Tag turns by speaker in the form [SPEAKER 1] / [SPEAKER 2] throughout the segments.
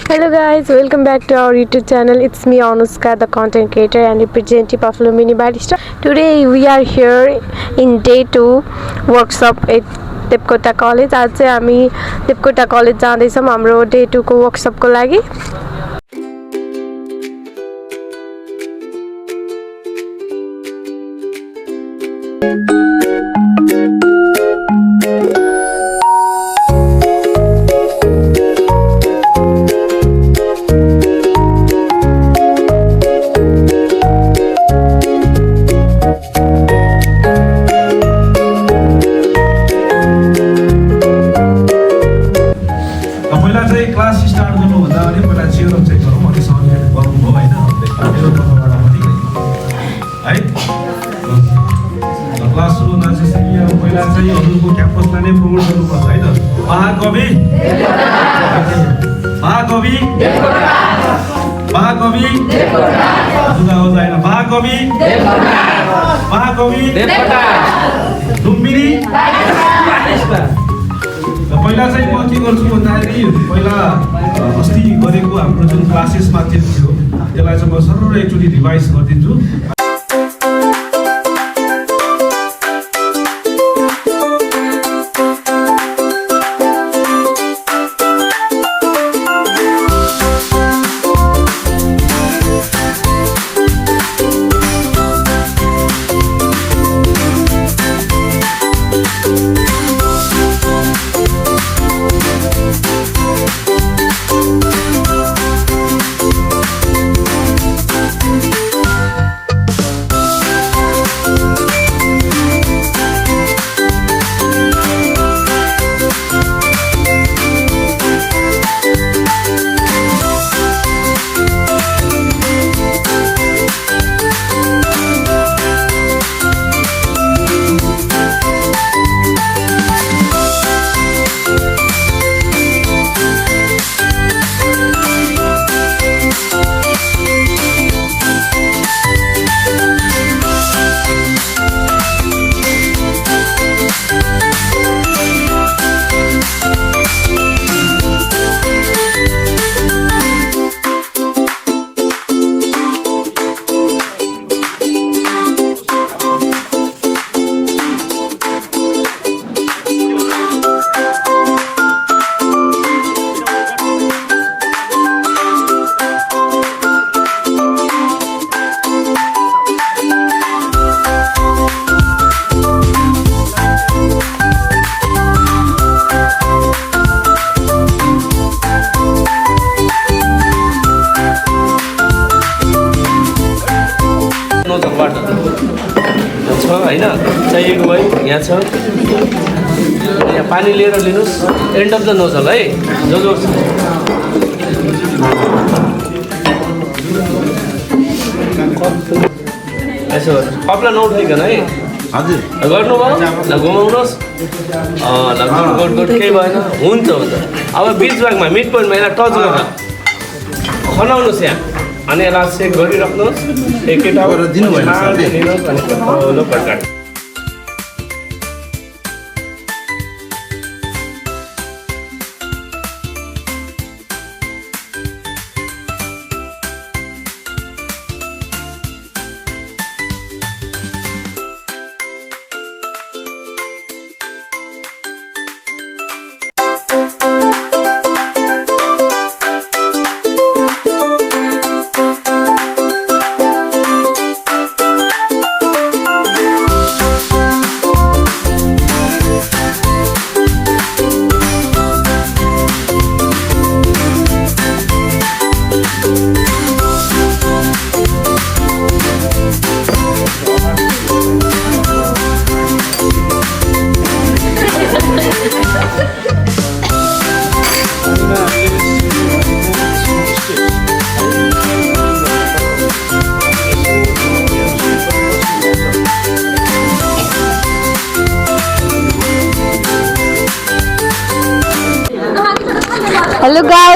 [SPEAKER 1] Hello guys, welcome back to our YouTube channel. It's me Anushka, the content creator and representative of Lumini Barista. Today we are here in day 2 workshop at Depkota College. आज चाहिँ हामी Depkota College जाँदैछौँ हाम्रो day 2 को workshop को लागि.
[SPEAKER 2] Class start गर्नुभन्दा अगाडि पहिला चेयर चेक गरौँ अनि सबले गर्नुभयो होइन मेरो तर्फबाट पनि है क्लास सुरु हुँदा चाहिँ अब पहिला चाहिँ हजुरको क्याम्पसलाई नै प्रमोट गर्नुपर्छ होइन महाकवि महाकवि महाकवि हजुर आवाज आएन महाकवि महाकवि लुम्बिनी पहिला चाहिँ म के गर्छु भन्दाखेरि पहिला अस्ति गरेको हाम्रो जुन क्लासेसमा थियो त्यसलाई चाहिँ म सरर एकचोटि रिभाइज गरिदिन्छु हैन चाहिएको भए यहाँ छ यहाँ पानी लिएर लिनुस् एन्ड अफ द नोजल है जो यसो कपडा नउठाइकन है हजुर गर्नुभयो ल घुमाउनुहोस् ल गोट गोट केही भएन हुन्छ अब बिच भागमा मिड पोइन्टमा यसलाई टच गरेर खनाउनुहोस् यहाँ अनि यसलाई चेक गरिराख्नुहोस् एकैटा दिनु भएन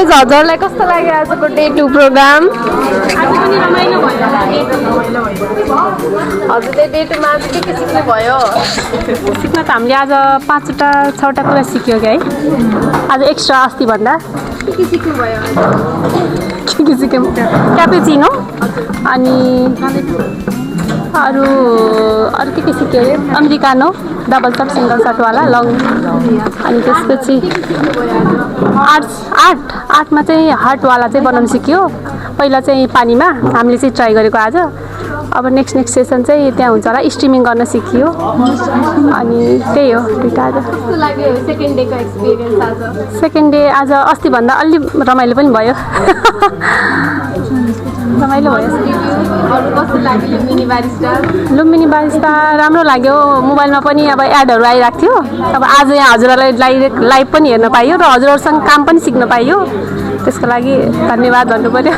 [SPEAKER 1] आज हजुरलाई कस्तो लाग्यो आजको डे 2 प्रोग्राम? हजुरले डे 2 मा के सिक्नु भयो?
[SPEAKER 3] सिक्न त हामीले आज 5वटा 6वटा कुरा सिक्यो क्या है आज एक्स्ट्रा अस्ति भन्दा
[SPEAKER 1] के सिक्नु भयो?
[SPEAKER 3] के सिक्यौँ क्यापुचिनो अनि अरू के सिक्यो अरे अमेरिकानो डबल सट सिङ्गल सटवाला लङ अनि त्यसपछि आर्टमा चाहिँ हार्टवाला चाहिँ बनाउनु सिक्यो पहिला चाहिँ पानीमा हामीले चाहिँ ट्राई गरेको आज अब नेक्स्ट सेसन चाहिँ त्यहाँ हुन्छ होला स्ट्रिमिङ गर्न सिकियो अनि त्यही हो दुईवटा आज
[SPEAKER 1] कस्तो लाग्यो सेकेन्ड डेको एक्सपिरियन्स आज?
[SPEAKER 3] सेकेन्ड डे आज अस्तिभन्दा अलि रमाइलो पनि भयो रमाइलो भयो
[SPEAKER 1] अरू कस्तो लाग्यो लुम्बिनी बारिस्टा?
[SPEAKER 3] लुम्बिनी बारिस्ता राम्रो लाग्यो मोबाइलमा पनि अब एडहरू आइरहेको थियो अब आज यहाँ हजुरहरूलाई लाइभ पनि हेर्न पाइयो र हजुरहरूसँग काम पनि सिक्न पाइयो त्यसको लागि धन्यवाद भन्नु पर्यो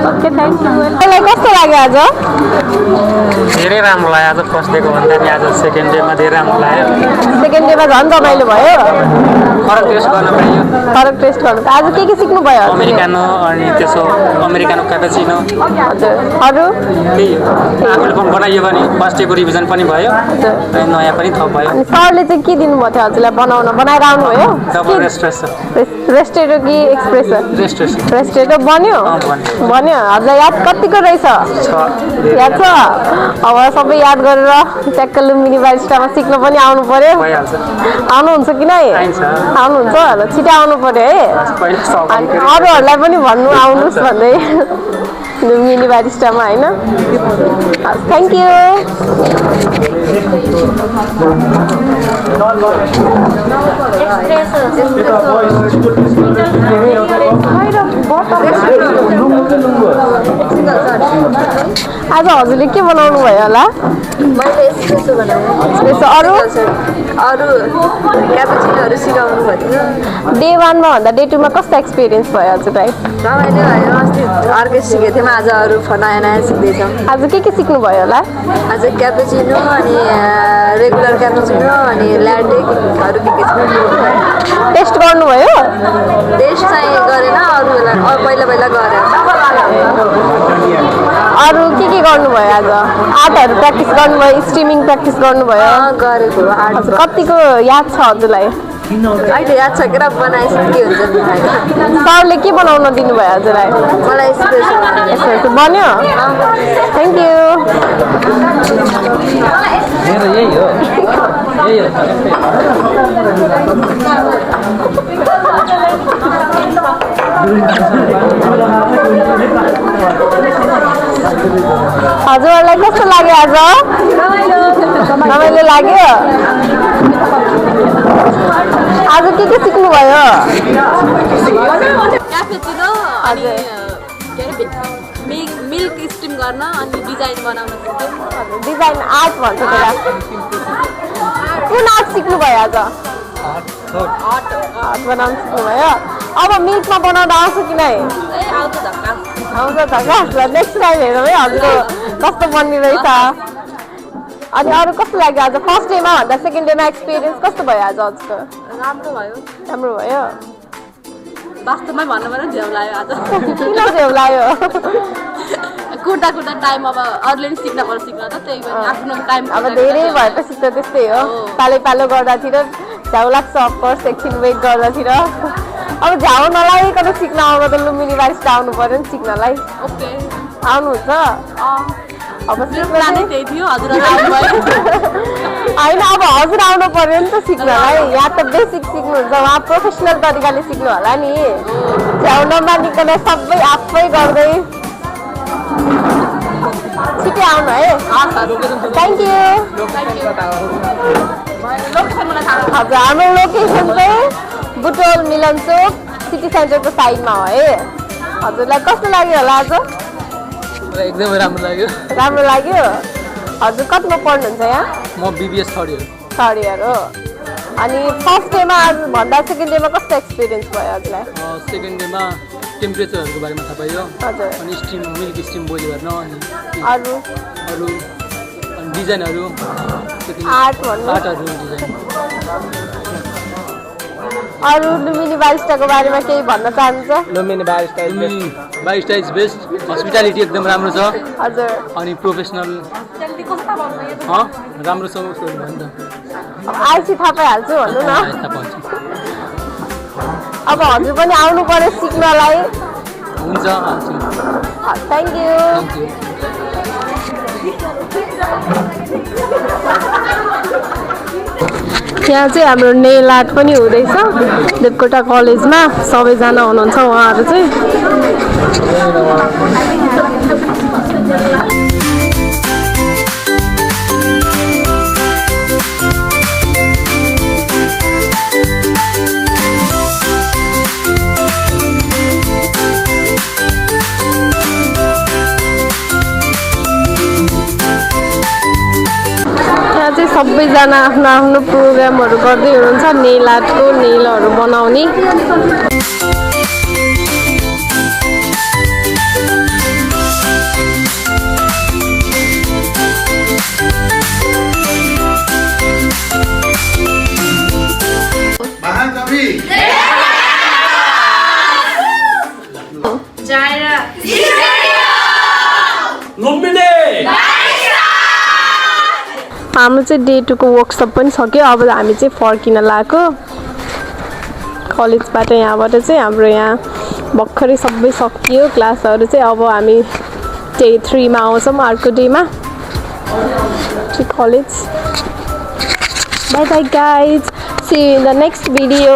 [SPEAKER 3] ओके थ्याङ्क यू
[SPEAKER 1] मलाई कस्तो लाग्यो आज?
[SPEAKER 4] धेरै राम्रो लाग्यो आज फर्स्ट डेको भन्दा नि आज सेकेन्ड डेमा धेरै राम्रो लाग्यो
[SPEAKER 1] सेकेन्ड डेमा झन् रमाइलो भयो
[SPEAKER 4] फरक टेस्ट गर्न पाइयो
[SPEAKER 1] फरक टेस्ट गर्नु आज के सिक्नु भयो?
[SPEAKER 4] अमेरिकानो अनि त्यसो अमेरिकानो क्यापेचिनो
[SPEAKER 1] हजुर अरू
[SPEAKER 4] त्यही आफूले पनि बनाइयो भने फर्स्ट डेको रिभिजन पनि भयो अनि नयाँ पनि थप भयो
[SPEAKER 1] अनि सरले चाहिँ के दिनुभएको थियो हजुरलाई बनाएर आउनु भयो?
[SPEAKER 4] डबल
[SPEAKER 1] रेस्टेटो कि एक्सप्रेसो?
[SPEAKER 4] रेस्ट्रेसन
[SPEAKER 1] रेस्टेटो बन्यो बन्यो हजुरलाई याद कतिको रहेछ? याद छ अब सबै याद गरेर ट्याक्क लुम्बिनी बारिस्टामा सिक्न पनि आउनु पर्यो
[SPEAKER 4] भइहाल्छ
[SPEAKER 1] आउनुहुन्छ कि नै? आउनुहुन्छ ल छिटो आउनु पर्यो है अनि अरूहरूलाई पनि भन्नु आउनुहोस् भन्दै लुम्बिनी बारिस्टामा होइन थ्याङ्क यू आज हजुरले के बनाउनु भयो होला?
[SPEAKER 5] मैले एस्प्रेसो बनाएँ
[SPEAKER 1] एस्प्रेसो अरू
[SPEAKER 5] क्यापुचिनोहरू सिकाउनु भएको थियो
[SPEAKER 1] डे 1 मा भन्दा डे 2 मा कस्तो एक्सपिरियन्स भयो हजुरलाई?
[SPEAKER 5] रमाइलो भयो अस्ति अर्कै सिकेको थियौँ आज अरू नयाँ सिक्दैछौँ
[SPEAKER 1] आज के सिक्नु भयो होला?
[SPEAKER 5] आज क्यापुचिनो अनि रेगुलर क्यापुचिनो अनि ल्याटेहरू के
[SPEAKER 1] टेस्ट गर्नुभयो?
[SPEAKER 5] टेस्ट चाहिँ गरेन अरू पहिला गरेँ
[SPEAKER 1] अरू के गर्नुभयो आज? आर्टहरू प्र्याक्टिस गर्नुभयो स्ट्रिमिङ प्र्याक्टिस गर्नुभयो?
[SPEAKER 5] गरेको
[SPEAKER 1] हजुर कतिको याद छ हजुरलाई?
[SPEAKER 5] अहिले याद छ के बनाएछ के हुन्छ
[SPEAKER 1] सरले के बनाउन दिनुभयो हजुरलाई?
[SPEAKER 5] मलाई
[SPEAKER 1] एस्प्रेसो बन्यो थ्याङ्क यू
[SPEAKER 4] यही हो
[SPEAKER 1] हजुरहरूलाई कस्तो लाग्यो आज? रमाइलो लाग्यो आज के सिक्नु भयो?
[SPEAKER 6] क्यापुचिनो अनि के अरे मिल्क स्टिम गर्न अनि डिजाइन बनाउन सिक्यो
[SPEAKER 1] डिजाइन आर्ट भन्छ त्यसलाई कुन आर्ट सिक्नु भयो आज? आर्ट बनाउनु सिक्नु भयो अब मिल्कमा बनाउन आउँछ कि नै?
[SPEAKER 6] आउँछ धक्का
[SPEAKER 1] आउँछ धक्का ल नेक्स्ट टाइम हेरौँ है हजुरको कस्तो बन्ने रहेछ अनि अरू कस्तो लाग्यो आज फर्स्ट डेमा भन्दा सेकेन्ड डेमा एक्सपिरियन्स कस्तो भयो आज हजुरको?
[SPEAKER 6] राम्रो भयो वास्तवमै भन्नु पर्यो झ्याउ लाग्यो आज
[SPEAKER 1] किन झ्याउ लाग्यो?
[SPEAKER 6] कुर्दा टाइम अब अरूले नि सिक्न पर्छ सिक्न त त्यही भएर आफ्नो टाइम
[SPEAKER 1] अब धेरै भएपछि त त्यस्तै हो पालो गर्दातिर झ्याउ लाग्छ अफकोर्स एकछिन वेट गर्दातिर अब झ्याउ नलागिकन सिक्न आउनु त लुम्बिनी बारिस्टा आउनु पर्यो नि सिक्नलाई
[SPEAKER 6] ओके
[SPEAKER 1] आउनुहुन्छ? अब
[SPEAKER 6] प्लानै त्यही थियो हजुरहरू आउनुभयो
[SPEAKER 1] होइन अब हजुर आउनु पर्यो नि त सिक्नलाई यहाँ त बेसिक सिक्नुहुन्छ उहाँ प्रोफेसनल तरिकाले सिक्नु होला नि झ्याउ नमानिकन सबै आफै गर्दै छिटै आउनु है थ्याङ्क यू हजुर हाम्रो लोकेसन चाहिँ बुटोल मिलन चोक सिटी सेन्टरको साइडमा हो है हजुरलाई कस्तो लाग्यो होला आज?
[SPEAKER 4] एकदमै राम्रो
[SPEAKER 1] लाग्यो हजुर कतिमा पढ्नुहुन्छ यहाँ?
[SPEAKER 4] म बिबिएस थर्ड
[SPEAKER 1] इयर हो अनि फर्स्ट डेमा भन्दा सेकेन्ड डेमा कस्तो एक्सपिरियन्स भयो हजुरलाई?
[SPEAKER 4] सेकेन्ड डेमा टेम्परेचरहरूको बारेमा थाहा पाइयो
[SPEAKER 1] हजुर
[SPEAKER 4] अनि मिल्क स्टिम बोइल गर्न अनि
[SPEAKER 1] अरू
[SPEAKER 4] डिजाइनहरू
[SPEAKER 1] आर्टहरू
[SPEAKER 4] डिजाइन
[SPEAKER 1] अरू लुम्बिनी बारिस्टाको बारेमा केही भन्न चाहनुहुन्छ?
[SPEAKER 7] Lumbini barista
[SPEAKER 4] barista is best hospitality एकदम राम्रो छ
[SPEAKER 1] हजुर
[SPEAKER 4] अनि प्रोफेसनल राम्रो छ उसको भन्छ
[SPEAKER 1] आइसी थाहा पाइहाल्छु भन्नु न।
[SPEAKER 4] थाहा पाउँछु
[SPEAKER 1] अब हजुर पनि आउनु पर्यो सिक्नलाई।
[SPEAKER 4] हुन्छ आउँछु
[SPEAKER 1] थ्याङ्क यू।
[SPEAKER 4] थ्याङ्क यू
[SPEAKER 1] यहाँ चाहिँ हाम्रो नेल आर्ट पनि हुँदैछ देवकोटा कलेजमा। सबैजना हुनुहुन्छ उहाँहरू चाहिँ। चाहिँ सबैजना आफ्नो आफ्नो प्रोग्रामहरू गर्दै हुनुहुन्छ नेल आर्टको नेलहरू बनाउने।
[SPEAKER 8] महाकवि
[SPEAKER 1] हाम्रो चाहिँ डे 2 को वर्कसप पनि सक्यो। अब हामी चाहिँ फर्किन लागेको कलेजबाट। यहाँबाट चाहिँ हाम्रो यहाँ भर्खरै सबै सकियो क्लासहरू चाहिँ। अब हामी डे 3 मा आउँछौँ अर्को डेमा college. Bye bye guys, see you in the next video.